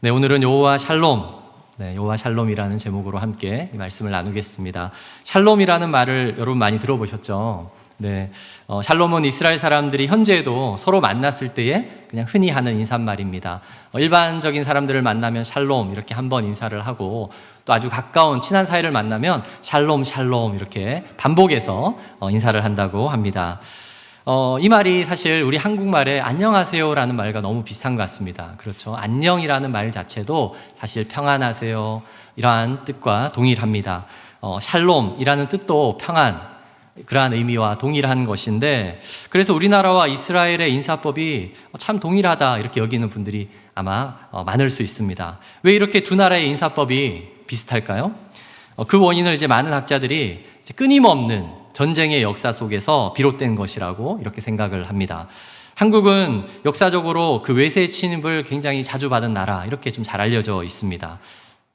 네, 오늘은 여호와 샬롬, 여호와 샬롬이라는 제목으로 함께 이 말씀을 나누겠습니다. 샬롬이라는 말을 여러분 많이 들어보셨죠? 네, 샬롬은 이스라엘 사람들이 현재에도 서로 만났을 때에 그냥 흔히 하는 인사말입니다. 일반적인 사람들을 만나면 샬롬 이렇게 한번 인사를 하고, 또 아주 가까운 친한 사이를 만나면 샬롬 샬롬 이렇게 반복해서 인사를 한다고 합니다. 이 말이 사실 우리 한국말에 안녕하세요라는 말과 너무 비슷한 것 같습니다. 그렇죠? 안녕이라는 말 자체도 사실 평안하세요 이러한 뜻과 동일합니다. 샬롬이라는 뜻도 평안, 그러한 의미와 동일한 것인데, 그래서 우리나라와 이스라엘의 인사법이 참 동일하다 이렇게 여기는 분들이 아마 많을 수 있습니다. 왜 이렇게 두 나라의 인사법이 비슷할까요? 그 원인을 이제 많은 학자들이 끊임없는 전쟁의 역사 속에서 비롯된 것이라고 이렇게 생각을 합니다. 한국은 역사적으로 그 외세 침입을 굉장히 자주 받은 나라, 이렇게 좀 잘 알려져 있습니다.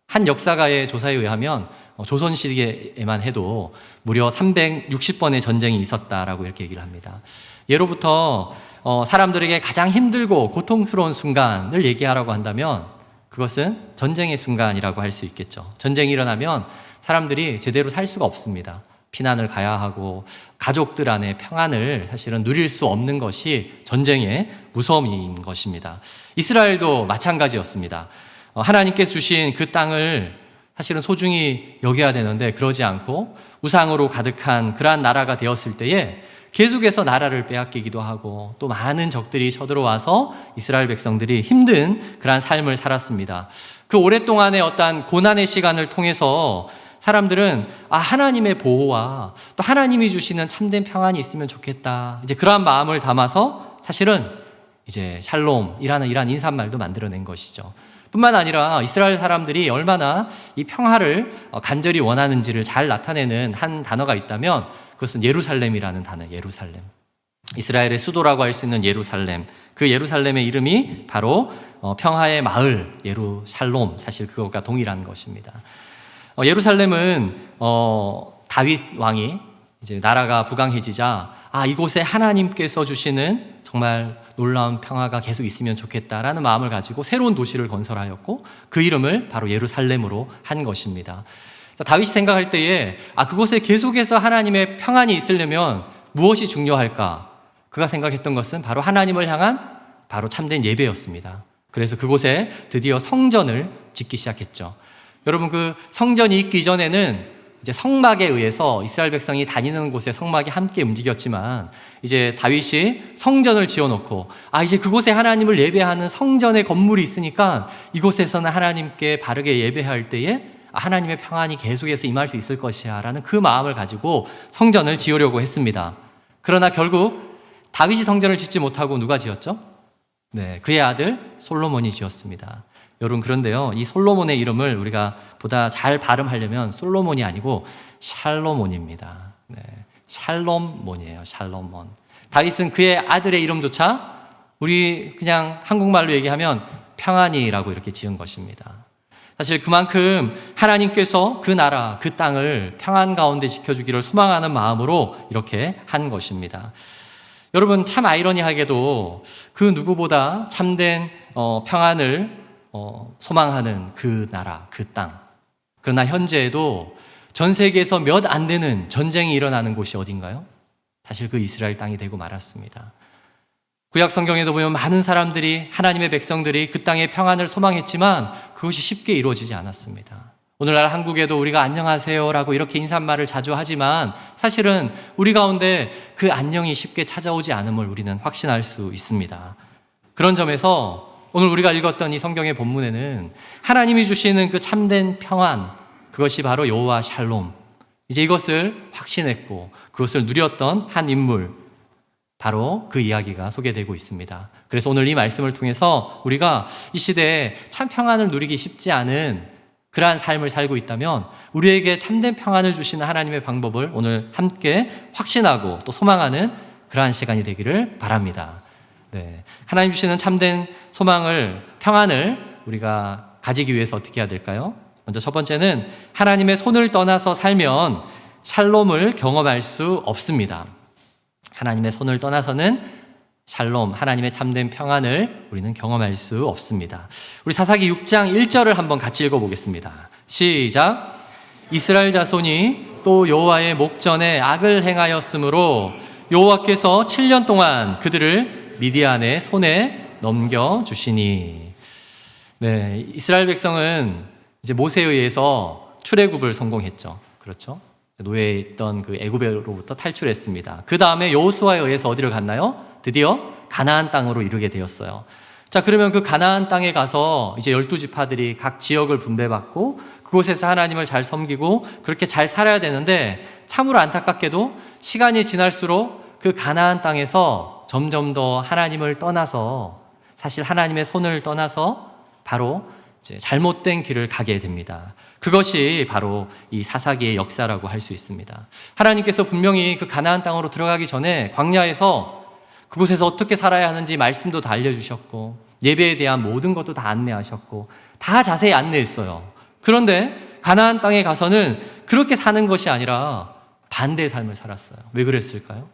한 역사가의 조사에 의하면 조선 시대에만 해도 무려 360번의 전쟁이 있었다라고 이렇게 얘기를 합니다. 예로부터 사람들에게 가장 힘들고 고통스러운 순간을 얘기하라고 한다면 그것은 전쟁의 순간이라고 할 수 있겠죠. 전쟁이 일어나면 사람들이 제대로 살 수가 없습니다. 피난을 가야 하고 가족들 안에 평안을 사실은 누릴 수 없는 것이 전쟁의 무서움인 것입니다. 이스라엘도 마찬가지였습니다. 하나님께서 주신 그 땅을 사실은 소중히 여겨야 되는데 그러지 않고 우상으로 가득한 그러한 나라가 되었을 때에 계속해서 나라를 빼앗기기도 하고, 또 많은 적들이 쳐들어와서 이스라엘 백성들이 힘든 그러한 삶을 살았습니다. 그 오랫동안의 어떤 고난의 시간을 통해서 사람들은 하나님의 보호와 또 하나님이 주시는 참된 평안이 있으면 좋겠다, 이제 그러한 마음을 담아서 사실은 이제 샬롬이라는 이러한 인사말도 만들어낸 것이죠. 뿐만 아니라 이스라엘 사람들이 얼마나 이 평화를 간절히 원하는지를 잘 나타내는 한 단어가 있다면 그것은 예루살렘이라는 단어, 예루살렘. 이스라엘의 수도라고 할 수 있는 예루살렘. 그 예루살렘의 이름이 바로 평화의 마을 예루샬롬, 사실 그것과 동일한 것입니다. 예루살렘은 다윗 왕이 이제 나라가 부강해지자 이곳에 하나님께서 주시는 정말 놀라운 평화가 계속 있으면 좋겠다라는 마음을 가지고 새로운 도시를 건설하였고, 그 이름을 바로 예루살렘으로 한 것입니다. 다윗이 생각할 때에 그곳에 계속해서 하나님의 평안이 있으려면 무엇이 중요할까? 그가 생각했던 것은 바로 하나님을 향한 바로 참된 예배였습니다. 그래서 그곳에 드디어 성전을 짓기 시작했죠. 여러분, 그 성전이 있기 전에는 이제 성막에 의해서 이스라엘 백성이 다니는 곳에 성막이 함께 움직였지만, 이제 다윗이 성전을 지어놓고 이제 그곳에 하나님을 예배하는 성전의 건물이 있으니까 이곳에서는 하나님께 바르게 예배할 때에 하나님의 평안이 계속해서 임할 수 있을 것이야 라는 그 마음을 가지고 성전을 지으려고 했습니다. 그러나 결국 다윗이 성전을 짓지 못하고 누가 지었죠? 그의 아들 솔로몬이 지었습니다. 여러분, 그런데요, 이 솔로몬의 이름을 우리가 보다 잘 발음하려면 솔로몬이 아니고 샬로몬입니다. 샬롬몬이에요. 샬롬몬. 다윗은 그의 아들의 이름조차 우리 그냥 한국말로 얘기하면 평안이라고 이렇게 지은 것입니다. 사실 그만큼 하나님께서 그 나라, 그 땅을 평안 가운데 지켜주기를 소망하는 마음으로 이렇게 한 것입니다. 여러분, 참 아이러니하게도 그 누구보다 참된 평안을 소망하는 그 나라, 그 땅. 그러나 현재에도 전 세계에서 몇 안 되는 전쟁이 일어나는 곳이 어딘가요? 사실 그 이스라엘 땅이 되고 말았습니다. 구약 성경에도 보면 많은 사람들이, 하나님의 백성들이 그 땅의 평안을 소망했지만 그것이 쉽게 이루어지지 않았습니다. 오늘날 한국에도 우리가 안녕하세요라고 이렇게 인사말을 자주 하지만 사실은 우리 가운데 그 안녕이 쉽게 찾아오지 않음을 우리는 확신할 수 있습니다. 그런 점에서 오늘 우리가 읽었던 이 성경의 본문에는 하나님이 주시는 그 참된 평안, 그것이 바로 여호와 샬롬, 이제 이것을 확신했고 그것을 누렸던 한 인물, 바로 그 이야기가 소개되고 있습니다. 그래서 오늘 이 말씀을 통해서 우리가 이 시대에 참 평안을 누리기 쉽지 않은 그러한 삶을 살고 있다면 우리에게 참된 평안을 주시는 하나님의 방법을 오늘 함께 확신하고 또 소망하는 그러한 시간이 되기를 바랍니다. 하나님 주시는 참된 소망을, 평안을 우리가 가지기 위해서 어떻게 해야 될까요? 먼저 첫 번째는 하나님의 손을 떠나서 살면 샬롬을 경험할 수 없습니다. 하나님의 손을 떠나서는 샬롬, 하나님의 참된 평안을 우리는 경험할 수 없습니다. 우리 사사기 6장 1절을 한번 같이 읽어보겠습니다. 시작. 이스라엘 자손이 또 여호와의 목전에 악을 행하였으므로 여호와께서 7년 동안 그들을 미디안의 손에 넘겨주시니. 네, 이스라엘 백성은 이제 모세에 의해서 출애굽을 성공했죠. 그렇죠? 노예에 있던 그 애굽으로부터 탈출했습니다. 그 다음에 여호수아에 의해서 어디를 갔나요? 드디어 가나안 땅으로 이르게 되었어요. 자, 그러면 그 가나안 땅에 가서 이제 12지파들이 각 지역을 분배받고 그곳에서 하나님을 잘 섬기고 그렇게 잘 살아야 되는데, 참으로 안타깝게도 시간이 지날수록 그 가나안 땅에서 점점 더 하나님을 떠나서, 사실 하나님의 손을 떠나서 바로 이제 잘못된 길을 가게 됩니다. 그것이 바로 이 사사기의 역사라고 할 수 있습니다. 하나님께서 분명히 그 가나안 땅으로 들어가기 전에 광야에서 그곳에서 어떻게 살아야 하는지 말씀도 다 알려주셨고, 예배에 대한 모든 것도 다 안내하셨고, 다 자세히 안내했어요. 그런데 가나안 땅에 가서는 그렇게 사는 것이 아니라 반대의 삶을 살았어요. 왜 그랬을까요?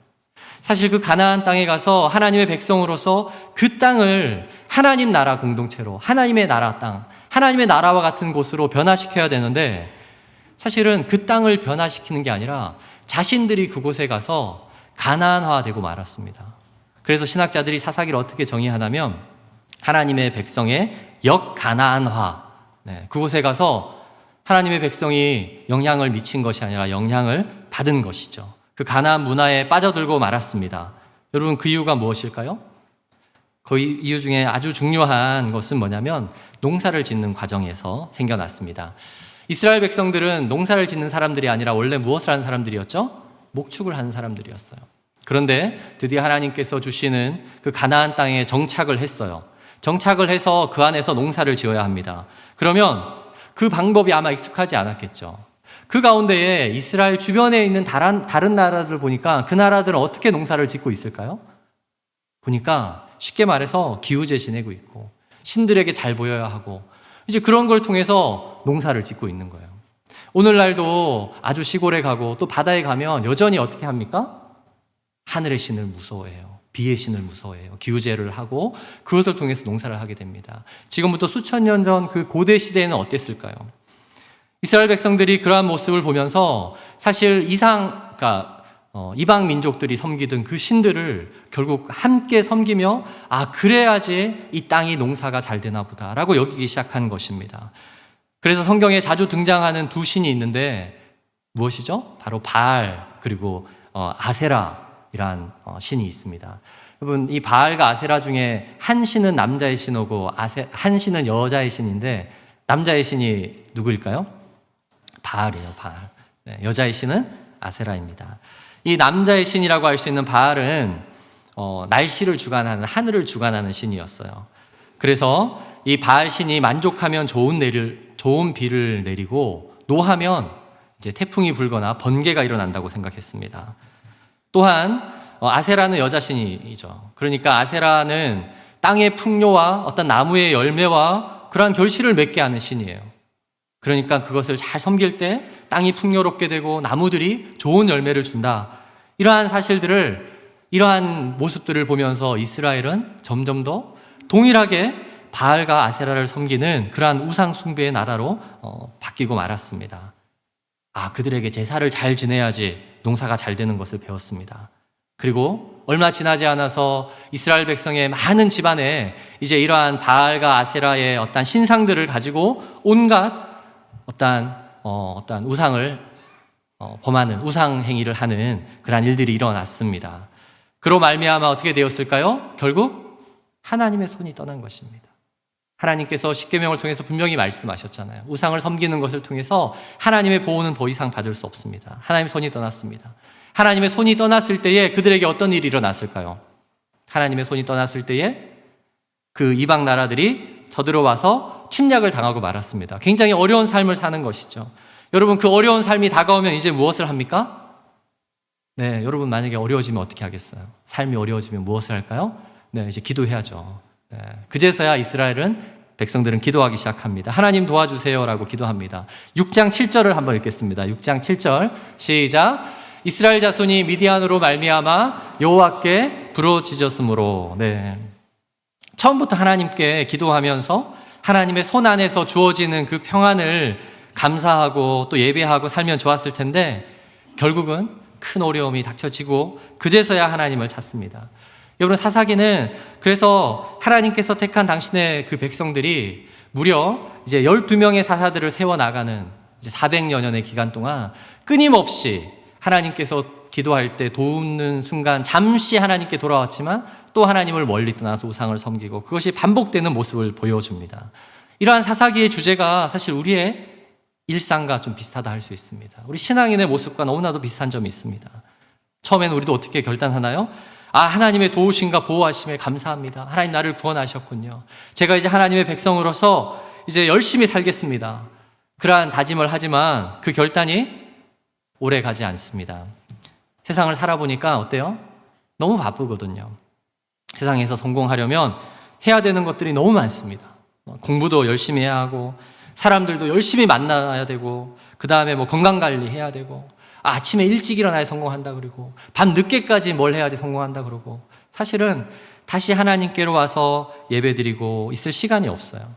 사실 그 가나안 땅에 가서 하나님의 백성으로서 그 땅을 하나님 나라 공동체로, 하나님의 나라 땅, 하나님의 나라와 같은 곳으로 변화시켜야 되는데, 사실은 그 땅을 변화시키는 게 아니라 자신들이 그곳에 가서 가나안화되고 말았습니다. 그래서 신학자들이 사사기를 어떻게 정의하냐면, 하나님의 백성의 역가나안화, 그곳에 가서 하나님의 백성이 영향을 미친 것이 아니라 영향을 받은 것이죠. 그 가나안 문화에 빠져들고 말았습니다. 여러분, 그 이유가 무엇일까요? 그 이유 중에 아주 중요한 것은 뭐냐면 농사를 짓는 과정에서 생겨났습니다. 이스라엘 백성들은 농사를 짓는 사람들이 아니라 원래 무엇을 하는 사람들이었죠? 목축을 하는 사람들이었어요. 그런데 드디어 하나님께서 주시는 그 가나안 땅에 정착을 했어요. 정착을 해서 그 안에서 농사를 지어야 합니다. 그러면 그 방법이 아마 익숙하지 않았겠죠. 그 가운데에 이스라엘 주변에 있는 다른 나라들 보니까 그 나라들은 어떻게 농사를 짓고 있을까요? 보니까 쉽게 말해서 기우제 지내고 있고 신들에게 잘 보여야 하고 이제 그런 걸 통해서 농사를 짓고 있는 거예요. 오늘날도 아주 시골에 가고 또 바다에 가면 여전히 어떻게 합니까? 하늘의 신을 무서워해요. 비의 신을 무서워해요. 기우제를 하고 그것을 통해서 농사를 하게 됩니다. 지금부터 수천 년 전 그 고대 시대에는 어땠을까요? 이스라엘 백성들이 그러한 모습을 보면서 사실 이방 민족들이 섬기던 그 신들을 결국 함께 섬기며, 그래야지 이 땅이 농사가 잘 되나 보다라고 여기기 시작한 것입니다. 그래서 성경에 자주 등장하는 두 신이 있는데 무엇이죠? 바로 바알 그리고 아세라이란 신이 있습니다. 여러분, 이 바알과 아세라 중에 한 신은 남자의 신이고 한 신은 여자의 신인데, 남자의 신이 누구일까요? 바알이에요. 바알. 여자의 신은 아세라입니다. 이 남자의 신이라고 할 수 있는 바알은 날씨를 주관하는, 하늘을 주관하는 신이었어요. 그래서 이 바알 신이 만족하면 좋은 비를 내리고 노하면 이제 태풍이 불거나 번개가 일어난다고 생각했습니다. 또한 아세라는 여자 신이죠. 그러니까 아세라는 땅의 풍요와 어떤 나무의 열매와 그러한 결실을 맺게 하는 신이에요. 그러니까 그것을 잘 섬길 때 땅이 풍요롭게 되고 나무들이 좋은 열매를 준다. 이러한 사실들을, 이러한 모습들을 보면서 이스라엘은 점점 더 동일하게 바알과 아세라를 섬기는 그러한 우상 숭배의 나라로 바뀌고 말았습니다. 그들에게 제사를 잘 지내야지 농사가 잘 되는 것을 배웠습니다. 그리고 얼마 지나지 않아서 이스라엘 백성의 많은 집안에 이제 이러한 바알과 아세라의 어떤 신상들을 가지고 온갖 어떤 우상을 범하는, 우상 행위를 하는 그러한 일들이 일어났습니다. 그로 말미암아 어떻게 되었을까요? 결국 하나님의 손이 떠난 것입니다. 하나님께서 십계명을 통해서 분명히 말씀하셨잖아요. 우상을 섬기는 것을 통해서 하나님의 보호는 더 이상 받을 수 없습니다. 하나님의 손이 떠났습니다. 하나님의 손이 떠났을 때에 그들에게 어떤 일이 일어났을까요? 하나님의 손이 떠났을 때에 그 이방 나라들이 쳐들어와서 침략을 당하고 말았습니다. 굉장히 어려운 삶을 사는 것이죠. 여러분, 그 어려운 삶이 다가오면 이제 무엇을 합니까? 여러분 만약에 어려워지면 어떻게 하겠어요? 삶이 어려워지면 무엇을 할까요? 이제 기도해야죠. 그제서야 백성들은 기도하기 시작합니다. 하나님 도와주세요라고 기도합니다. 6장 7절을 한번 읽겠습니다. 6장 7절 시작. 이스라엘 자손이 미디안으로 말미암아 여호와께 부르짖었으므로. 네. 처음부터 하나님께 기도하면서 하나님의 손 안에서 주어지는 그 평안을 감사하고 또 예배하고 살면 좋았을 텐데 결국은 큰 어려움이 닥쳐지고 그제서야 하나님을 찾습니다. 여러분, 사사기는 그래서 하나님께서 택한 당신의 그 백성들이 무려 이제 12명의 사사들을 세워나가는 이제 400여 년의 기간 동안 끊임없이 하나님께서 기도할 때 도우는 순간 잠시 하나님께 돌아왔지만 또 하나님을 멀리 떠나서 우상을 섬기고 그것이 반복되는 모습을 보여줍니다. 이러한 사사기의 주제가 사실 우리의 일상과 좀 비슷하다 할 수 있습니다. 우리 신앙인의 모습과 너무나도 비슷한 점이 있습니다. 처음에는 우리도 어떻게 결단하나요? 하나님의 도우심과 보호하심에 감사합니다. 하나님 나를 구원하셨군요. 제가 이제 하나님의 백성으로서 이제 열심히 살겠습니다. 그러한 다짐을 하지만 그 결단이 오래 가지 않습니다. 세상을 살아보니까 어때요? 너무 바쁘거든요. 세상에서 성공하려면 해야 되는 것들이 너무 많습니다. 공부도 열심히 해야 하고 사람들도 열심히 만나야 되고 그 다음에 건강관리 해야 되고 아침에 일찍 일어나야 성공한다 그러고 밤 늦게까지 뭘 해야지 성공한다 그러고 사실은 다시 하나님께로 와서 예배드리고 있을 시간이 없어요.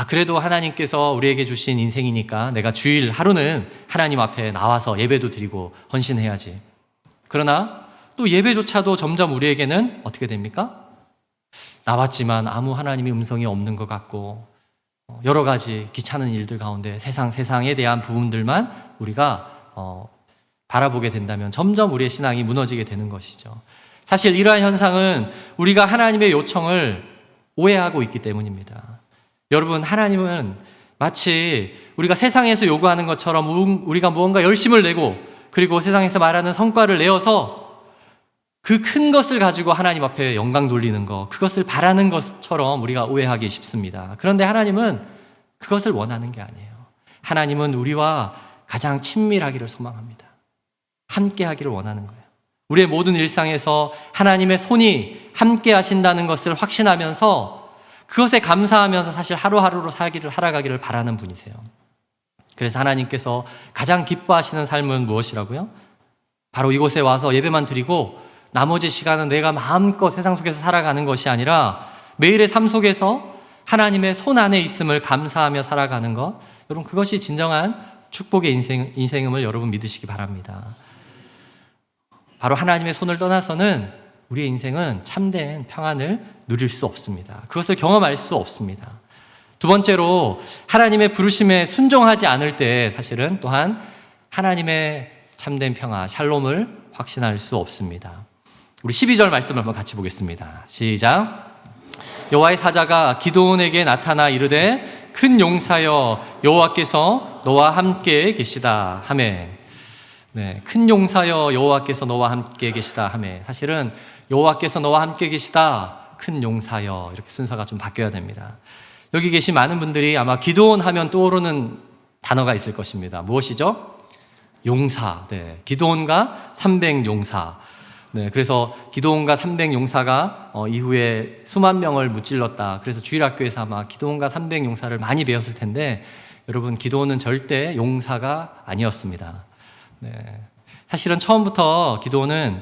그래도 하나님께서 우리에게 주신 인생이니까 내가 주일 하루는 하나님 앞에 나와서 예배도 드리고 헌신해야지. 그러나 또 예배조차도 점점 우리에게는 어떻게 됩니까? 나왔지만 아무 하나님의 음성이 없는 것 같고 여러 가지 귀찮은 일들 가운데 세상에 대한 부분들만 우리가 바라보게 된다면 점점 우리의 신앙이 무너지게 되는 것이죠. 사실 이러한 현상은 우리가 하나님의 요청을 오해하고 있기 때문입니다. 여러분, 하나님은 마치 우리가 세상에서 요구하는 것처럼 우리가 무언가 열심을 내고 그리고 세상에서 말하는 성과를 내어서 그 큰 것을 가지고 하나님 앞에 영광 돌리는 것, 그것을 바라는 것처럼 우리가 오해하기 쉽습니다. 그런데 하나님은 그것을 원하는 게 아니에요. 하나님은 우리와 가장 친밀하기를 소망합니다. 함께 하기를 원하는 거예요. 우리의 모든 일상에서 하나님의 손이 함께 하신다는 것을 확신하면서 그것에 감사하면서 사실 하루하루로 살아가기를 바라는 분이세요. 그래서 하나님께서 가장 기뻐하시는 삶은 무엇이라고요? 바로 이곳에 와서 예배만 드리고 나머지 시간은 내가 마음껏 세상 속에서 살아가는 것이 아니라 매일의 삶 속에서 하나님의 손 안에 있음을 감사하며 살아가는 것, 여러분, 그것이 진정한 축복의 인생임을 여러분 믿으시기 바랍니다. 바로 하나님의 손을 떠나서는 우리의 인생은 참된 평안을 누릴 수 없습니다. 그것을 경험할 수 없습니다. 두 번째로 하나님의 부르심에 순종하지 않을 때 사실은 또한 하나님의 참된 평화, 샬롬을 확신할 수 없습니다. 우리 12절 말씀을 한번 같이 보겠습니다. 시작. 여호와의 사자가 기드온에게 나타나 이르되 큰 용사여 여호와께서 너와 함께 계시다 하매. 네, 큰 용사여 여호와께서 너와 함께 계시다 하매. 사실은 여호와께서 너와 함께 계시다, 큰 용사여, 이렇게 순서가 좀 바뀌어야 됩니다. 여기 계신 많은 분들이 아마 기드온 하면 떠오르는 단어가 있을 것입니다. 무엇이죠? 용사. 네, 기드온과 300용사. 네, 그래서 기드온과 300용사가 이후에 수만 명을 무찔렀다. 그래서 주일학교에서 아마 기드온과 300용사를 많이 배웠을 텐데, 여러분, 기드온은 절대 용사가 아니었습니다. 네, 사실은 처음부터 기드온은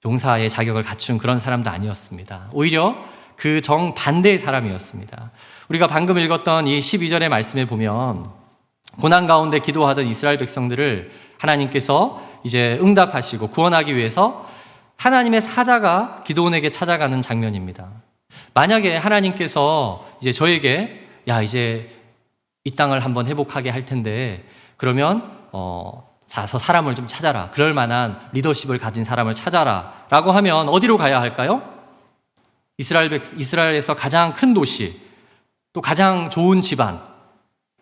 용사의 자격을 갖춘 그런 사람도 아니었습니다. 오히려 그 정반대의 사람이었습니다. 우리가 방금 읽었던 이 12절의 말씀에 보면 고난 가운데 기도하던 이스라엘 백성들을 하나님께서 이제 응답하시고 구원하기 위해서 하나님의 사자가 기드온에게 찾아가는 장면입니다. 만약에 하나님께서 이제 저에게 이제 이 땅을 한번 회복하게 할 텐데 그러면 가서 사람을 좀 찾아라, 그럴 만한 리더십을 가진 사람을 찾아라 라고 하면 어디로 가야 할까요? 이스라엘에서 가장 큰 도시, 또 가장 좋은 집안,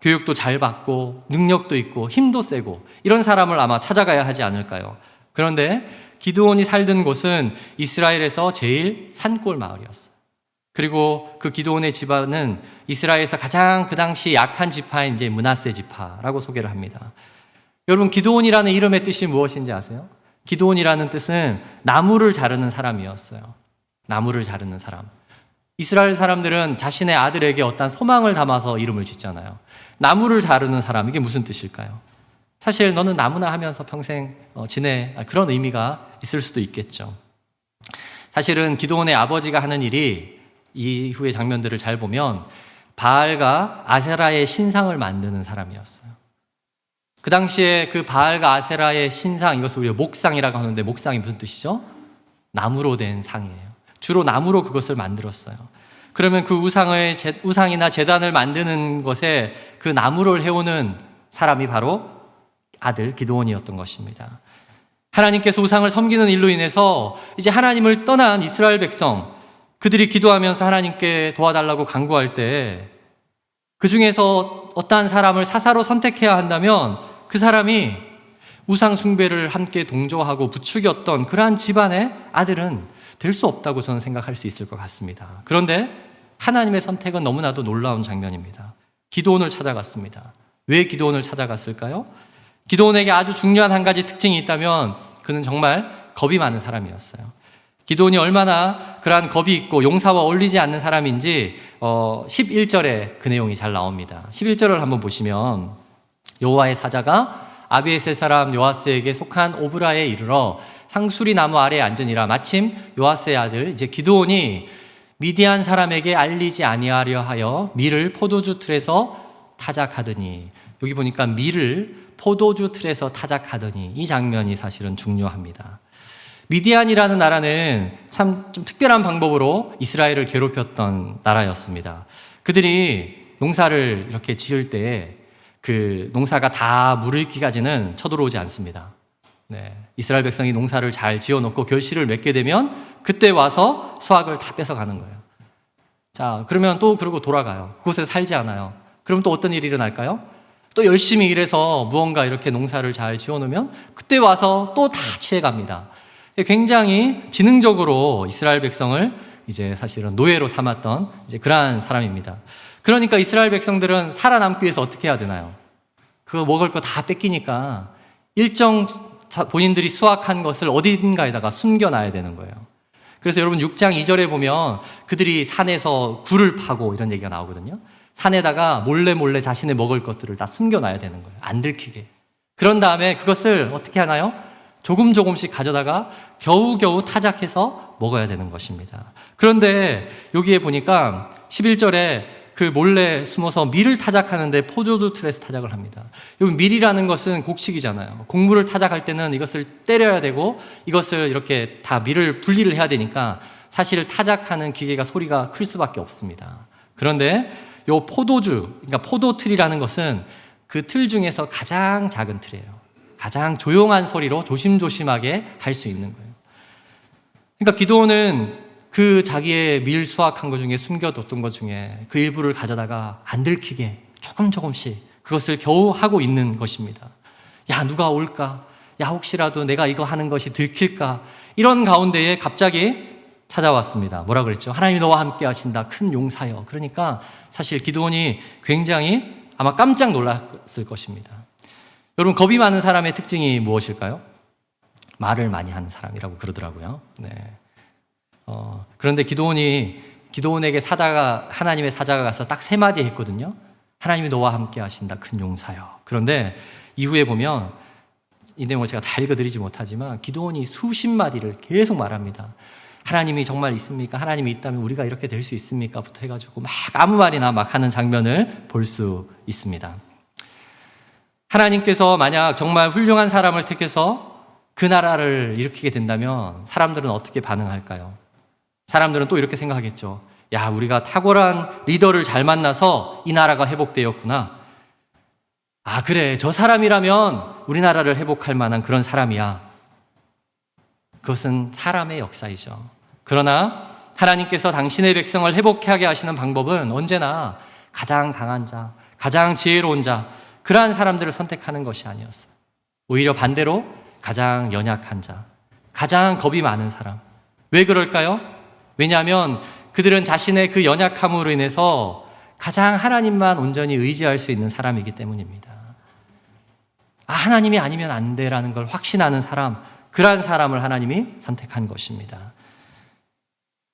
교육도 잘 받고 능력도 있고 힘도 세고 이런 사람을 아마 찾아가야 하지 않을까요? 그런데 기드온이 살던 곳은 이스라엘에서 제일 산골 마을이었어요. 그리고 그 기드온의 집안은 이스라엘에서 가장 그 당시 약한 지파인 이제 므낫세 지파라고 소개를 합니다. 여러분, 기드온이라는 이름의 뜻이 무엇인지 아세요? 기드온이라는 뜻은 나무를 자르는 사람이었어요. 나무를 자르는 사람. 이스라엘 사람들은 자신의 아들에게 어떤 소망을 담아서 이름을 짓잖아요. 나무를 자르는 사람, 이게 무슨 뜻일까요? 사실 너는 나무나 하면서 평생 지내. 그런 의미가 있을 수도 있겠죠. 사실은 기드온의 아버지가 하는 일이 이후의 장면들을 잘 보면 바알과 아세라의 신상을 만드는 사람이었어요. 그 당시에 그 바알과 아세라의 신상, 이것을 우리가 목상이라고 하는데 목상이 무슨 뜻이죠? 나무로 된 상이에요. 주로 나무로 그것을 만들었어요. 그러면 그 우상이나 제단을 만드는 것에 그 나무를 해오는 사람이 바로 아들 기드온이었던 것입니다. 하나님께서 우상을 섬기는 일로 인해서 이제 하나님을 떠난 이스라엘 백성, 그들이 기도하면서 하나님께 도와달라고 간구할 때 그 중에서 어떠한 사람을 사사로 선택해야 한다면 그 사람이 우상 숭배를 함께 동조하고 부추겼던 그러한 집안의 아들은 될 수 없다고 저는 생각할 수 있을 것 같습니다. 그런데 하나님의 선택은 너무나도 놀라운 장면입니다. 기드온을 찾아갔습니다. 왜 기드온을 찾아갔을까요? 기드온에게 아주 중요한 한 가지 특징이 있다면 그는 정말 겁이 많은 사람이었어요. 기드온이 얼마나 그러한 겁이 있고 용사와 어울리지 않는 사람인지 11절에 그 내용이 잘 나옵니다. 11절을 한번 보시면 여호와의 사자가 아비에셀 사람 요아스에게 속한 오브라에 이르러 상수리 나무 아래에 앉으니라. 마침 요아스의 아들 이제 기드온이 미디안 사람에게 알리지 아니하려 하여 밀을 포도주 틀에서 타작하더니, 여기 보니까 밀을 포도주 틀에서 타작하더니, 이 장면이 사실은 중요합니다. 미디안이라는 나라는 참 좀 특별한 방법으로 이스라엘을 괴롭혔던 나라였습니다. 그들이 농사를 이렇게 지을 때 그 농사가 다 무르익기까지는 쳐들어오지 않습니다. 네, 이스라엘 백성이 농사를 잘 지어놓고 결실을 맺게 되면 그때 와서 수확을 다 뺏어가는 거예요. 자, 그러면 또 그러고 돌아가요. 그곳에 살지 않아요. 그럼 또 어떤 일이 일어날까요? 또 열심히 일해서 무언가 이렇게 농사를 잘 지어놓으면 그때 와서 또 다 취해갑니다. 굉장히 지능적으로 이스라엘 백성을 이제 사실은 노예로 삼았던 이제 그러한 사람입니다. 그러니까 이스라엘 백성들은 살아남기 위해서 어떻게 해야 되나요? 그거 먹을 거 다 뺏기니까 일정 본인들이 수확한 것을 어딘가에다가 숨겨놔야 되는 거예요. 그래서 여러분 6장 2절에 보면 그들이 산에서 굴을 파고 이런 얘기가 나오거든요. 산에다가 몰래 자신의 먹을 것들을 다 숨겨놔야 되는 거예요. 안 들키게. 그런 다음에 그것을 어떻게 하나요? 조금씩 가져다가 겨우겨우 타작해서 먹어야 되는 것입니다. 그런데 여기에 보니까 11절에 그 몰래 숨어서 밀을 타작하는데 포도주 틀에서 타작을 합니다. 여기 밀이라는 것은 곡식이잖아요. 곡물을 타작할 때는 이것을 때려야 되고 이것을 이렇게 다 밀을 분리를 해야 되니까 사실 타작하는 기계가 소리가 클 수밖에 없습니다. 그런데 요 포도주, 그러니까 포도틀이라는 것은 그 틀 중에서 가장 작은 틀이에요. 가장 조용한 소리로 조심조심하게 할 수 있는 거예요. 그러니까 기드온은 그 자기의 밀 수확한 것 중에 숨겨뒀던 것 중에 그 일부를 가져다가 안 들키게 조금씩 그것을 겨우 하고 있는 것입니다. 야, 누가 올까? 야, 혹시라도 내가 이거 하는 것이 들킬까? 이런 가운데에 갑자기 찾아왔습니다. 뭐라 그랬죠? 하나님이 너와 함께 하신다. 큰 용사여. 그러니까 사실 기드온이 굉장히 아마 깜짝 놀랐을 것입니다. 여러분, 겁이 많은 사람의 특징이 무엇일까요? 말을 많이 하는 사람이라고 그러더라고요. 네. 그런데 기드온에게 하나님의 사자가 가서 딱 3마디 했거든요. 하나님이 너와 함께 하신다. 큰 용사여. 그런데 이후에 보면 이 내용을 제가 다 읽어드리지 못하지만 기드온이 수십 마디를 계속 말합니다. 하나님이 정말 있습니까? 하나님이 있다면 우리가 이렇게 될 수 있습니까? 부터 해가지고 막 아무 말이나 막 하는 장면을 볼 수 있습니다. 하나님께서 만약 정말 훌륭한 사람을 택해서 그 나라를 일으키게 된다면 사람들은 어떻게 반응할까요? 사람들은 또 이렇게 생각하겠죠. 야, 우리가 탁월한 리더를 잘 만나서 이 나라가 회복되었구나. 아, 그래. 저 사람이라면 우리나라를 회복할 만한 그런 사람이야. 그것은 사람의 역사이죠. 그러나 하나님께서 당신의 백성을 회복하게 하시는 방법은 언제나 가장 강한 자, 가장 지혜로운 자, 그러한 사람들을 선택하는 것이 아니었어요. 오히려 반대로 가장 연약한 자, 가장 겁이 많은 사람. 왜 그럴까요? 왜냐하면 그들은 자신의 그 연약함으로 인해서 가장 하나님만 온전히 의지할 수 있는 사람이기 때문입니다. 아, 하나님이 아니면 안 돼라는 걸 확신하는 사람, 그러한 사람을 하나님이 선택한 것입니다.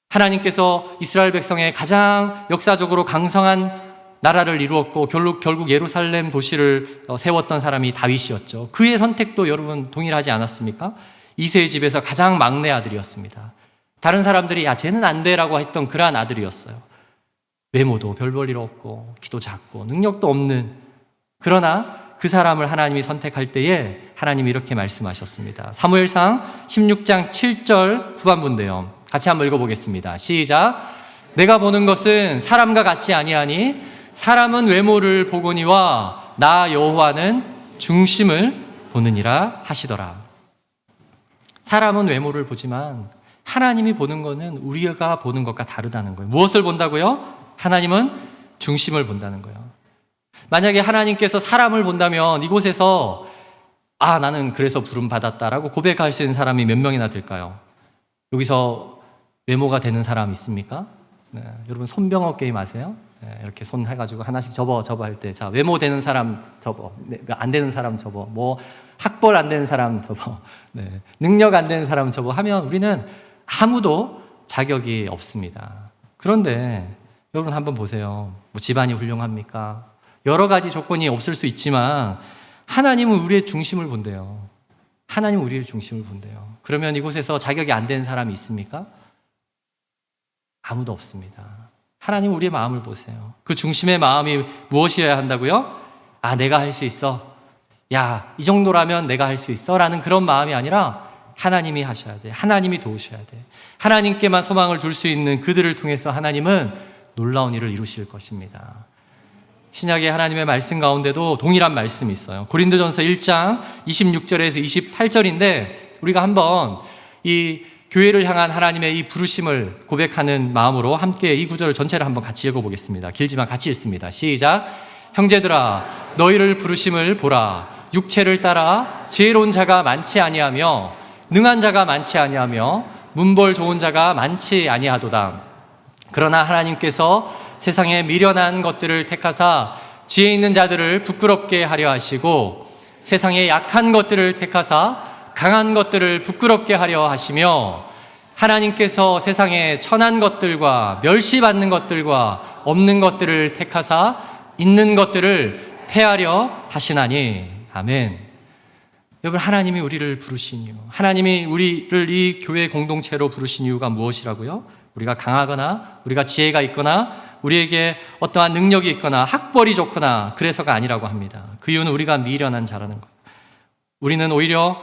하나님께서 이스라엘 백성의 가장 역사적으로 강성한 나라를 이루었고 결국 예루살렘 도시를 세웠던 사람이 다윗이었죠. 그의 선택도 여러분 동일하지 않았습니까? 이새의 집에서 가장 막내 아들이었습니다. 다른 사람들이 야 쟤는 안 돼라고 했던 그러한 아들이었어요. 외모도 별 볼 일 없고 키도 작고 능력도 없는, 그러나 그 사람을 하나님이 선택할 때에 하나님이 이렇게 말씀하셨습니다. 사무엘상 16장 7절 후반부인데요. 같이 한번 읽어보겠습니다. 시작. 내가 보는 것은 사람과 같지 아니하니 사람은 외모를 보거니와 나 여호와는 중심을 보느니라 하시더라. 사람은 외모를 보지만 하나님이 보는 것은 우리가 보는 것과 다르다는 거예요. 무엇을 본다고요? 하나님은 중심을 본다는 거예요. 만약에 하나님께서 사람을 본다면 이곳에서 나는 그래서 부름 받았다라고 고백할 수 있는 사람이 몇 명이나 될까요? 여기서 외모가 되는 사람 있습니까? 네, 여러분 손병호 게임 아세요? 네, 이렇게 손 해가지고 하나씩 접어 할 때, 자, 외모 되는 사람 접어, 네, 안 되는 사람 접어, 뭐 학벌 안 되는 사람 접어, 네, 능력 안 되는 사람 접어 하면 우리는 아무도 자격이 없습니다. 그런데 여러분 한번 보세요. 뭐 집안이 훌륭합니까? 여러 가지 조건이 없을 수 있지만 하나님은 우리의 중심을 본대요. 하나님은 우리의 중심을 본대요. 그러면 이곳에서 자격이 안 되는 사람이 있습니까? 아무도 없습니다. 하나님은 우리의 마음을 보세요. 그 중심의 마음이 무엇이어야 한다고요? 내가 할 수 있어. 야, 이 정도라면 내가 할 수 있어. 라는 그런 마음이 아니라 하나님이 하셔야 돼. 하나님이 도우셔야 돼. 하나님께만 소망을 둘 수 있는 그들을 통해서 하나님은 놀라운 일을 이루실 것입니다. 신약의 하나님의 말씀 가운데도 동일한 말씀이 있어요. 고린도전서 1장 26절에서 28절인데 우리가 한번 이 교회를 향한 하나님의 이 부르심을 고백하는 마음으로 함께 이 구절을 전체를 한번 같이 읽어보겠습니다. 길지만 같이 읽습니다. 시작. 형제들아 너희를 부르심을 보라. 육체를 따라 지혜로운 자가 많지 아니하며 능한 자가 많지 아니하며 문벌 좋은 자가 많지 아니하도다. 그러나 하나님께서 세상에 미련한 것들을 택하사 지혜 있는 자들을 부끄럽게 하려 하시고 세상에 약한 것들을 택하사 강한 것들을 부끄럽게 하려 하시며 하나님께서 세상에 천한 것들과 멸시받는 것들과 없는 것들을 택하사 있는 것들을 폐하려 하시나니. 아멘. 여러분, 하나님이 우리를 부르신 이유, 하나님이 우리를 이 교회 공동체로 부르신 이유가 무엇이라고요? 우리가 강하거나 우리가 지혜가 있거나 우리에게 어떠한 능력이 있거나 학벌이 좋거나 그래서가 아니라고 합니다. 그 이유는 우리가 미련한 자라는 거예요. 우리는 오히려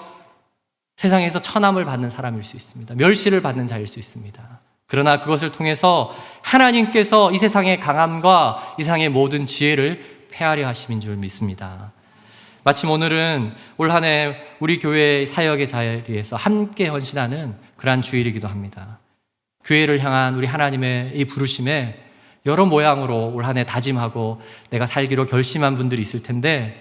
세상에서 천함을 받는 사람일 수 있습니다. 멸시를 받는 자일 수 있습니다. 그러나 그것을 통해서 하나님께서 이 세상의 강함과 이 세상의 모든 지혜를 폐하려 하심인 줄 믿습니다. 마침 오늘은 올 한 해 우리 교회 사역의 자리에서 함께 헌신하는 그러한 주일이기도 합니다. 교회를 향한 우리 하나님의 이 부르심에 여러 모양으로 올 한 해 다짐하고 내가 살기로 결심한 분들이 있을 텐데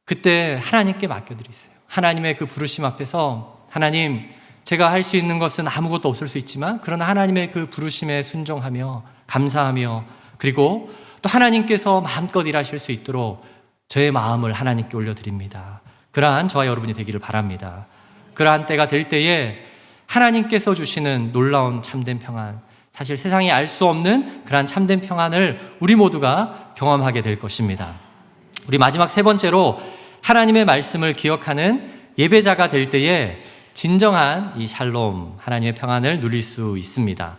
그때 하나님께 맡겨드리세요. 하나님의 그 부르심 앞에서 하나님, 제가 할 수 있는 것은 아무것도 없을 수 있지만 그러나 하나님의 그 부르심에 순종하며 감사하며 그리고 또 하나님께서 마음껏 일하실 수 있도록 저의 마음을 하나님께 올려드립니다. 그러한 저와 여러분이 되기를 바랍니다. 그러한 때가 될 때에 하나님께서 주시는 놀라운 참된 평안, 사실 세상이 알 수 없는 그러한 참된 평안을 우리 모두가 경험하게 될 것입니다. 우리 마지막 세 번째로 하나님의 말씀을 기억하는 예배자가 될 때에 진정한 이 샬롬, 하나님의 평안을 누릴 수 있습니다.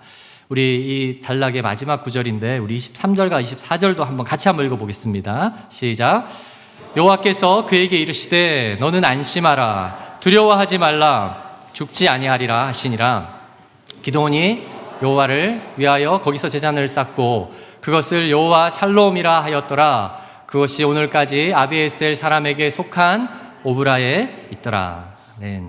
우리 이 단락의 마지막 구절인데 우리 23절과 24절도 같이 한번 읽어보겠습니다. 시작. 여호와께서 그에게 이르시되 너는 안심하라 두려워하지 말라 죽지 아니하리라 하시니라. 기드온이 여호와를 위하여 거기서 제단을 쌓고 그것을 여호와 샬롬이라 하였더라. 그것이 오늘까지 아비에셀 사람에게 속한 오브라에 있더라. 네.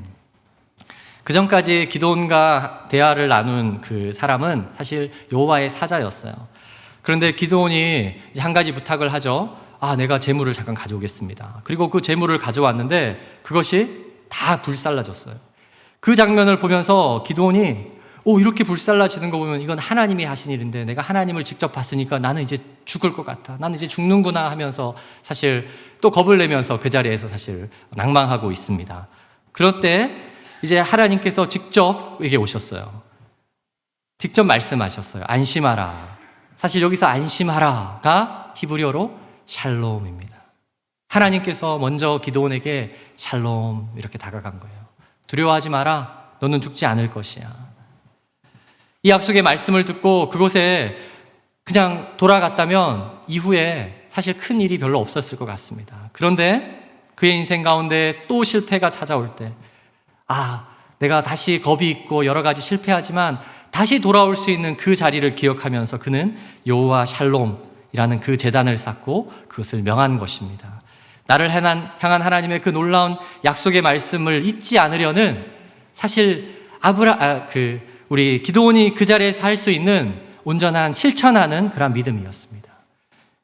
그 전까지 기드온과 대화를 나눈 그 사람은 사실 여호와의 사자였어요. 그런데 기드온이 한 가지 부탁을 하죠. 내가 재물을 잠깐 가져오겠습니다. 그리고 그 재물을 가져왔는데 그것이 다 불살라졌어요. 그 장면을 보면서 기드온이 이렇게 불살라지는 거 보면 이건 하나님이 하신 일인데 내가 하나님을 직접 봤으니까 나는 이제 죽을 것 같아. 나는 이제 죽는구나 하면서 사실 또 겁을 내면서 그 자리에서 사실 낭망하고 있습니다. 그럴 때 이제 하나님께서 직접 에게 오셨어요. 직접 말씀하셨어요. 안심하라. 사실 여기서 안심하라가 히브리어로 샬롬입니다. 하나님께서 먼저 기드온에게 샬롬 이렇게 다가간 거예요. 두려워하지 마라. 너는 죽지 않을 것이야. 이 약속의 말씀을 듣고 그곳에 그냥 돌아갔다면 이후에 사실 큰 일이 별로 없었을 것 같습니다. 그런데 그의 인생 가운데 또 실패가 찾아올 때, 내가 다시 겁이 있고 여러 가지 실패하지만 다시 돌아올 수 있는 그 자리를 기억하면서 그는 여호와 샬롬이라는 그 제단을 쌓고 그것을 명한 것입니다. 나를 향한 하나님의 그 놀라운 약속의 말씀을 잊지 않으려는 사실 우리 기드온이 그 자리에서 할 수 있는 온전한 실천하는 그런 믿음이었습니다.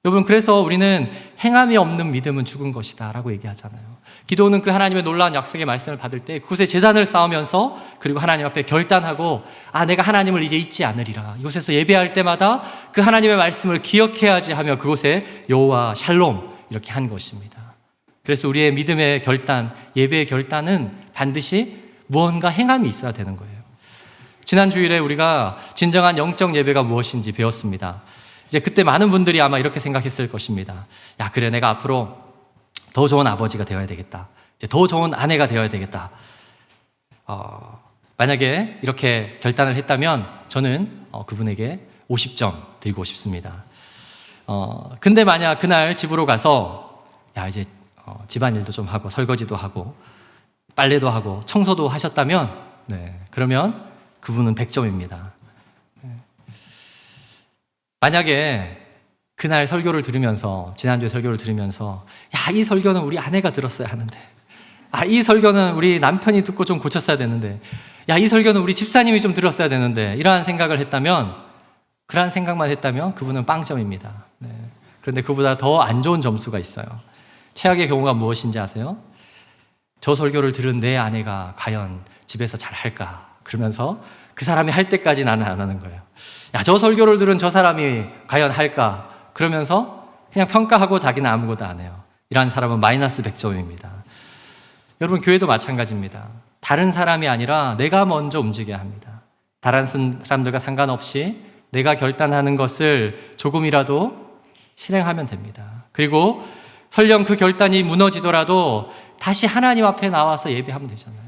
여러분, 그래서 우리는 행함이 없는 믿음은 죽은 것이다 라고 얘기하잖아요. 기드온은 그 하나님의 놀라운 약속의 말씀을 받을 때 그곳에 제단을 쌓으면서 그리고 하나님 앞에 결단하고 내가 하나님을 이제 잊지 않으리라. 이곳에서 예배할 때마다 그 하나님의 말씀을 기억해야지 하며 그곳에 여호와 샬롬 이렇게 한 것입니다. 그래서 우리의 믿음의 결단, 예배의 결단은 반드시 무언가 행함이 있어야 되는 거예요. 지난 주일에 우리가 진정한 영적 예배가 무엇인지 배웠습니다. 이제 그때 많은 분들이 아마 이렇게 생각했을 것입니다. 그래, 내가 앞으로 더 좋은 아버지가 되어야 되겠다. 이제 더 좋은 아내가 되어야 되겠다. 만약에 이렇게 결단을 했다면 저는 그분에게 50점 드리고 싶습니다. 근데 만약 그날 집으로 가서 이제 집안일도 좀 하고 설거지도 하고 빨래도 하고 청소도 하셨다면 그러면 그분은 100점입니다. 만약에 그날 설교를 들으면서 지난주에 설교를 들으면서 이 설교는 우리 아내가 들었어야 하는데 이 설교는 우리 남편이 듣고 좀 고쳤어야 되는데 이 설교는 우리 집사님이 좀 들었어야 되는데 이러한 생각을 했다면 그러한 생각만 했다면 그분은 빵점입니다. 그런데 그보다 더 안 좋은 점수가 있어요. 최악의 경우가 무엇인지 아세요? 저 설교를 들은 내 아내가 과연 집에서 잘 할까? 그러면서 그 사람이 할 때까지 나는 안 하는 거예요. 저 설교를 들은 저 사람이 과연 할까? 그러면서 그냥 평가하고 자기는 아무것도 안 해요. 이러한 사람은 마이너스 100점입니다. 여러분, 교회도 마찬가지입니다. 다른 사람이 아니라 내가 먼저 움직여야 합니다. 다른 사람들과 상관없이 내가 결단하는 것을 조금이라도 실행하면 됩니다. 그리고 설령 그 결단이 무너지더라도 다시 하나님 앞에 나와서 예배하면 되잖아요.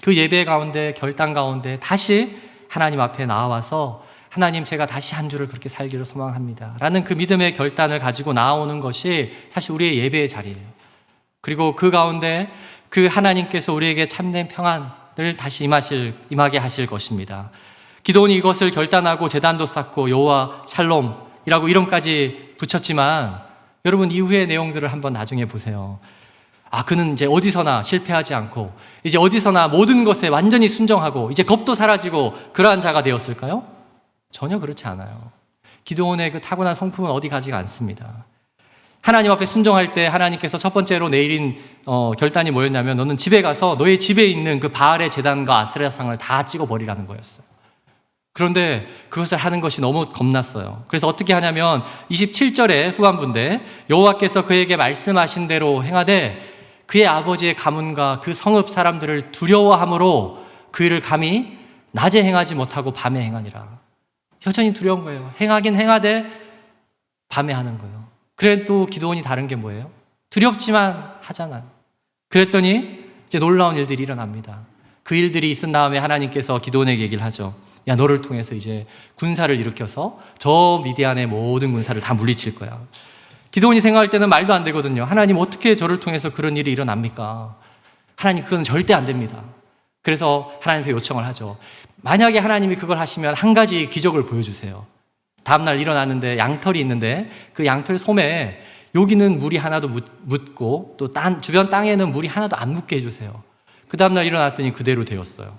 그 예배 가운데, 결단 가운데 다시 하나님 앞에 나와서 하나님, 제가 다시 한 주를 그렇게 살기를 소망합니다 라는 그 믿음의 결단을 가지고 나오는 것이 사실 우리의 예배의 자리예요. 그리고 그 가운데 그 하나님께서 우리에게 참된 평안을 다시 임하게 하실 것입니다. 기드온이 이것을 결단하고 제단도 쌓고 여호와 샬롬이라고 이름까지 붙였지만 여러분, 이후의 내용들을 한번 나중에 보세요. 그는 이제 어디서나 실패하지 않고 이제 어디서나 모든 것에 완전히 순종하고 이제 겁도 사라지고 그러한 자가 되었을까요? 전혀 그렇지 않아요. 기드온의 그 타고난 성품은 어디 가지가 않습니다. 하나님 앞에 순종할 때 하나님께서 첫 번째로 내린 결단이 뭐였냐면 너는 집에 가서 너의 집에 있는 그 바알의 제단과 아스레라상을 다 찍어버리라는 거였어요. 그런데 그것을 하는 것이 너무 겁났어요. 그래서 어떻게 하냐면 27절의 후반부인데 여호와께서 그에게 말씀하신 대로 행하되 그의 아버지의 가문과 그 성읍 사람들을 두려워함으로 그 일을 감히 낮에 행하지 못하고 밤에 행하니라. 여전히 두려운 거예요. 행하긴 행하되 밤에 하는 거예요. 그래도 기드온이 다른 게 뭐예요? 두렵지만 하잖아요. 그랬더니 이제 놀라운 일들이 일어납니다. 그 일들이 있은 다음에 하나님께서 기드온에게 얘기를 하죠. 너를 통해서 이제 군사를 일으켜서 저 미디안의 모든 군사를 다 물리칠 거야. 기드온이 생각할 때는 말도 안 되거든요. 하나님, 어떻게 저를 통해서 그런 일이 일어납니까? 하나님, 그건 절대 안 됩니다. 그래서 하나님께 요청을 하죠. 만약에 하나님이 그걸 하시면 한 가지 기적을 보여주세요. 다음날 일어났는데 양털이 있는데 그 양털 솜에 여기는 물이 하나도 묻고 또 주변 땅에는 물이 하나도 안 묻게 해주세요. 그 다음날 일어났더니 그대로 되었어요.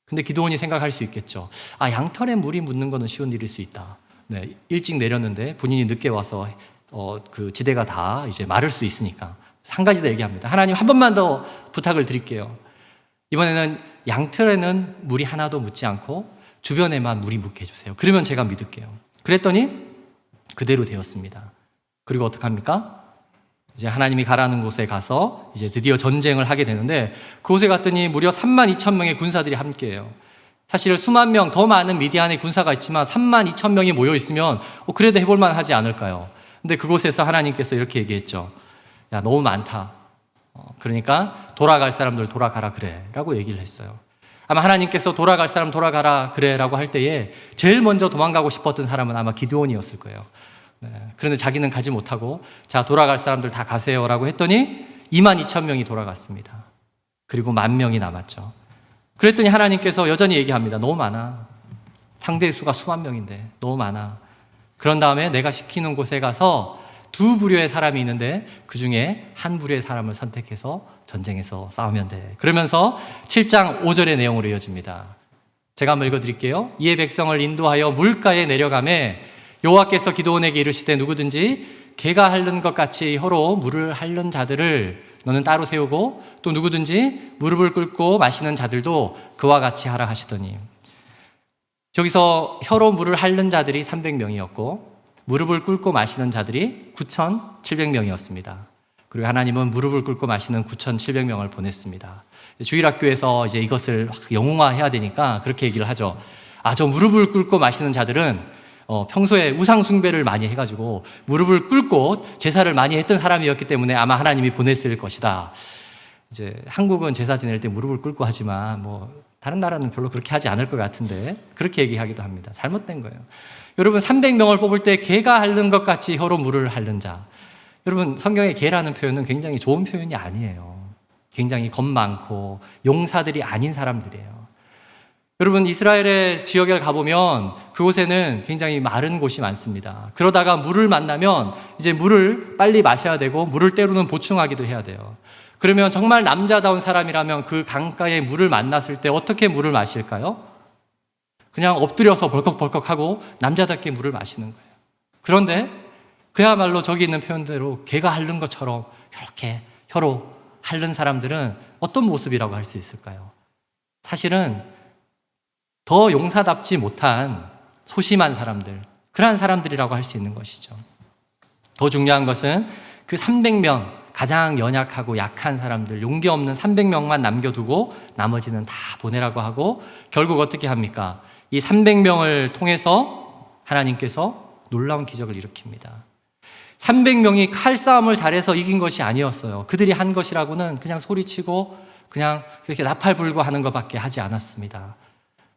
근데 기드온이 생각할 수 있겠죠. 양털에 물이 묻는 거는 쉬운 일일 수 있다. 일찍 내렸는데 본인이 늦게 와서 그 지대가 다 이제 마를 수 있으니까 한 가지 더 얘기합니다. 하나님, 한 번만 더 부탁을 드릴게요. 이번에는 양털에는 물이 하나도 묻지 않고 주변에만 물이 묻게 해주세요. 그러면 제가 믿을게요. 그랬더니 그대로 되었습니다. 그리고 어떡합니까? 이제 하나님이 가라는 곳에 가서 이제 드디어 전쟁을 하게 되는데 그곳에 갔더니 무려 32,000명의 군사들이 함께해요. 사실 수만 명 더 많은 미디안의 군사가 있지만 32,000명이 모여 있으면 그래도 해볼만 하지 않을까요? 근데 그곳에서 하나님께서 이렇게 얘기했죠. 야, 너무 많다. 그러니까 돌아갈 사람들 돌아가라 그래 라고 얘기를 했어요. 아마 하나님께서 돌아갈 사람 돌아가라 그래 라고 할 때에 제일 먼저 도망가고 싶었던 사람은 아마 기드온이었을 거예요. 네. 그런데 자기는 가지 못하고 자, 돌아갈 사람들 다 가세요 라고 했더니 22,000명이 돌아갔습니다. 그리고 10,000명이 남았죠. 그랬더니 하나님께서 여전히 얘기합니다. 너무 많아. 상대의 수가 수만 명인데 너무 많아. 그런 다음에 내가 시키는 곳에 가서 두 부류의 사람이 있는데 그 중에 한 부류의 사람을 선택해서 전쟁에서 싸우면 돼. 그러면서 7장 5절의 내용으로 이어집니다. 제가 한번 읽어드릴게요. 이에 백성을 인도하여 물가에 내려가매 여호와께서 기드온에게 이르시되 누구든지 개가 핥는 것 같이 혀로 물을 핥는 자들을 너는 따로 세우고 또 누구든지 무릎을 꿇고 마시는 자들도 그와 같이 하라 하시더니 저기서 혀로 물을 핥는 자들이 300명이었고 무릎을 꿇고 마시는 자들이 9,700명이었습니다. 그리고 하나님은 무릎을 꿇고 마시는 9,700명을 보냈습니다. 주일학교에서 이제 이것을 영웅화해야 되니까 그렇게 얘기를 하죠. 저 무릎을 꿇고 마시는 자들은 평소에 우상 숭배를 많이 해가지고 무릎을 꿇고 제사를 많이 했던 사람이었기 때문에 아마 하나님이 보냈을 것이다. 이제 한국은 제사 지낼 때 무릎을 꿇고 하지만 다른 나라는 별로 그렇게 하지 않을 것 같은데 그렇게 얘기하기도 합니다. 잘못된 거예요. 여러분 300명을 뽑을 때 개가 핥는 것 같이 혀로 물을 핥는 자. 여러분 성경의 개라는 표현은 굉장히 좋은 표현이 아니에요. 굉장히 겁 많고 용사들이 아닌 사람들이에요. 여러분 이스라엘의 지역에 가보면 그곳에는 굉장히 마른 곳이 많습니다. 그러다가 물을 만나면 이제 물을 빨리 마셔야 되고 물을 때로는 보충하기도 해야 돼요. 그러면 정말 남자다운 사람이라면 그 강가에 물을 만났을 때 어떻게 물을 마실까요? 그냥 엎드려서 벌컥벌컥하고 남자답게 물을 마시는 거예요. 그런데 그야말로 저기 있는 표현대로 개가 핥는 것처럼 이렇게 혀로 핥는 사람들은 어떤 모습이라고 할 수 있을까요? 사실은 더 용사답지 못한 소심한 사람들, 그러한 사람들이라고 할 수 있는 것이죠. 더 중요한 것은 그 300명, 가장 연약하고 약한 사람들, 용기 없는 300명만 남겨두고 나머지는 다 보내라고 하고 결국 어떻게 합니까? 이 300명을 통해서 하나님께서 놀라운 기적을 일으킵니다. 300명이 칼싸움을 잘해서 이긴 것이 아니었어요. 그들이 한 것이라고는 그냥 소리치고 그냥 그렇게 나팔 불고 하는 것밖에 하지 않았습니다.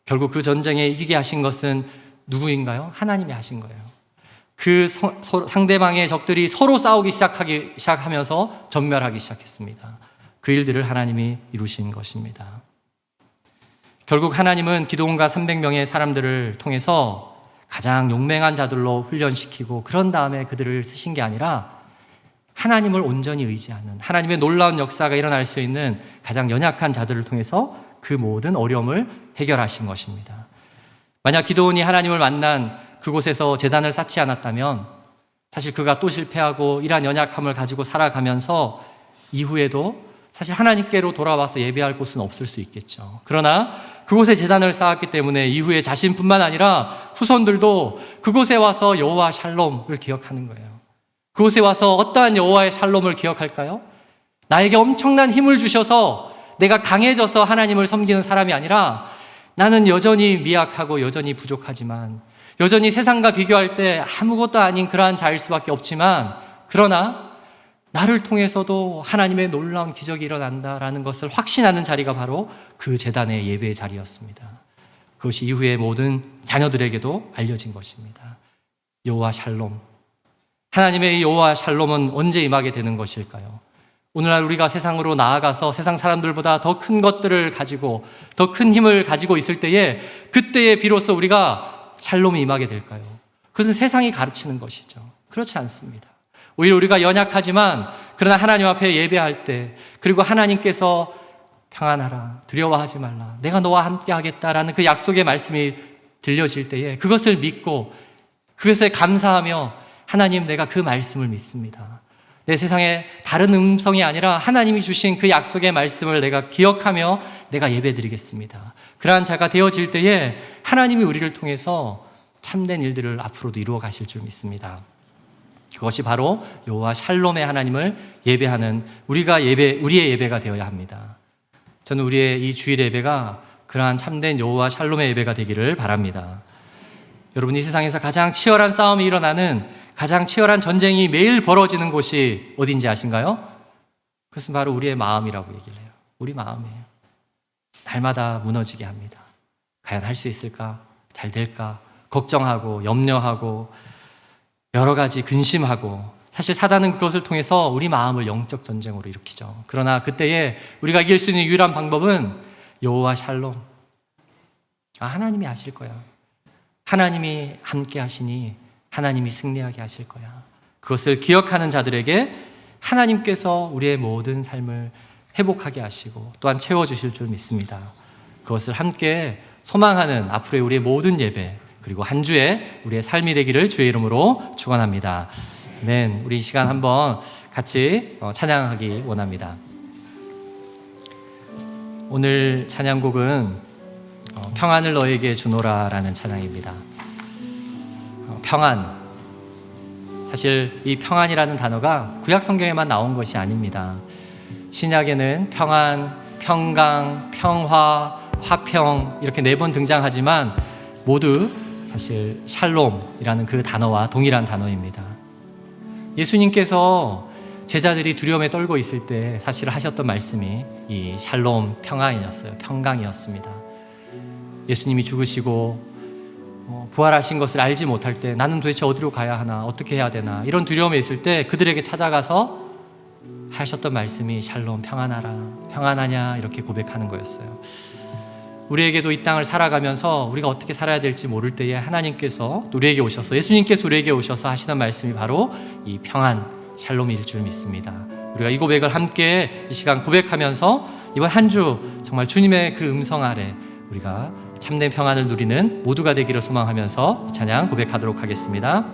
결국 그 전쟁에 이기게 하신 것은 누구인가요? 하나님이 하신 거예요. 그 상대방의 적들이 서로 싸우기 시작하면서 전멸하기 시작했습니다. 그 일들을 하나님이 이루신 것입니다. 결국 하나님은 기드온과 300명의 사람들을 통해서 가장 용맹한 자들로 훈련시키고 그런 다음에 그들을 쓰신 게 아니라 하나님을 온전히 의지하는 하나님의 놀라운 역사가 일어날 수 있는 가장 연약한 자들을 통해서 그 모든 어려움을 해결하신 것입니다. 만약 기드온이 하나님을 만난 그곳에서 제단을 쌓지 않았다면 사실 그가 또 실패하고 이러한 연약함을 가지고 살아가면서 이후에도 사실 하나님께로 돌아와서 예배할 곳은 없을 수 있겠죠. 그러나 그곳에 제단을 쌓았기 때문에 이후에 자신뿐만 아니라 후손들도 그곳에 와서 여호와 샬롬을 기억하는 거예요. 그곳에 와서 어떠한 여호와의 샬롬을 기억할까요? 나에게 엄청난 힘을 주셔서 내가 강해져서 하나님을 섬기는 사람이 아니라 나는 여전히 미약하고 여전히 부족하지만 여전히 세상과 비교할 때 아무것도 아닌 그러한 자일 수밖에 없지만 그러나 나를 통해서도 하나님의 놀라운 기적이 일어난다라는 것을 확신하는 자리가 바로 그 제단의 예배의 자리였습니다. 그것이 이후에 모든 자녀들에게도 알려진 것입니다. 여호와 샬롬. 하나님의 여호와 샬롬은 언제 임하게 되는 것일까요? 오늘날 우리가 세상으로 나아가서 세상 사람들보다 더 큰 것들을 가지고 더 큰 힘을 가지고 있을 때에 그때에 비로소 우리가 샬롬이 임하게 될까요? 그것은 세상이 가르치는 것이죠. 그렇지 않습니다. 오히려 우리가 연약하지만 그러나 하나님 앞에 예배할 때 그리고 하나님께서 평안하라, 두려워하지 말라, 내가 너와 함께 하겠다라는 그 약속의 말씀이 들려질 때에 그것을 믿고 그것에 감사하며 하나님 내가 그 말씀을 믿습니다. 내 세상에 다른 음성이 아니라 하나님이 주신 그 약속의 말씀을 내가 기억하며 내가 예배드리겠습니다. 그러한 자가 되어질 때에 하나님이 우리를 통해서 참된 일들을 앞으로도 이루어 가실 줄 믿습니다. 그것이 바로 여호와 샬롬의 하나님을 예배하는 우리의 예배가 되어야 합니다. 저는 우리의 이 주일 예배가 그러한 참된 여호와 샬롬의 예배가 되기를 바랍니다. 여러분 이 세상에서 가장 치열한 싸움이 일어나는 가장 치열한 전쟁이 매일 벌어지는 곳이 어딘지 아신가요? 그것은 바로 우리의 마음이라고 얘기를 해요. 우리 마음이에요. 날마다 무너지게 합니다. 과연 할 수 있을까? 잘 될까? 걱정하고 염려하고 여러 가지 근심하고, 사실 사단은 그것을 통해서 우리 마음을 영적 전쟁으로 일으키죠. 그러나 그때에 우리가 이길 수 있는 유일한 방법은 여호와 샬롬. 하나님이 아실 거야. 하나님이 함께 하시니 하나님이 승리하게 하실 거야. 그것을 기억하는 자들에게 하나님께서 우리의 모든 삶을 회복하게 하시고 또한 채워주실 줄 믿습니다. 그것을 함께 소망하는 앞으로의 우리의 모든 예배, 그리고 한 주에 우리의 삶이 되기를 주의 이름으로 축원합니다. 아멘. 우리 이 시간 한번 같이 찬양하기 원합니다. 오늘 찬양곡은 평안을 너에게 주노라라는 찬양입니다. 평안. 사실 이 평안이라는 단어가 구약 성경에만 나온 것이 아닙니다. 신약에는 평안, 평강, 평화, 화평 이렇게 4번 등장하지만 모두 사실 샬롬이라는 그 단어와 동일한 단어입니다. 예수님께서 제자들이 두려움에 떨고 있을 때 사실 하셨던 말씀이 이 샬롬 평안이었어요. 평강이었습니다. 예수님이 죽으시고 부활하신 것을 알지 못할 때 나는 도대체 어디로 가야 하나, 어떻게 해야 되나 이런 두려움에 있을 때 그들에게 찾아가서 하셨던 말씀이 샬롬 평안하라, 평안하냐 이렇게 고백하는 거였어요. 우리에게도 이 땅을 살아가면서 우리가 어떻게 살아야 될지 모를 때에 하나님께서 우리에게 오셔서, 예수님께서 우리에게 오셔서 하시는 말씀이 바로 이 평안, 샬롬일 줄 믿습니다. 우리가 이 고백을 함께 이 시간 고백하면서 이번 한 주 정말 주님의 그 음성 아래 우리가 참된 평안을 누리는 모두가 되기를 소망하면서 이 찬양 고백하도록 하겠습니다.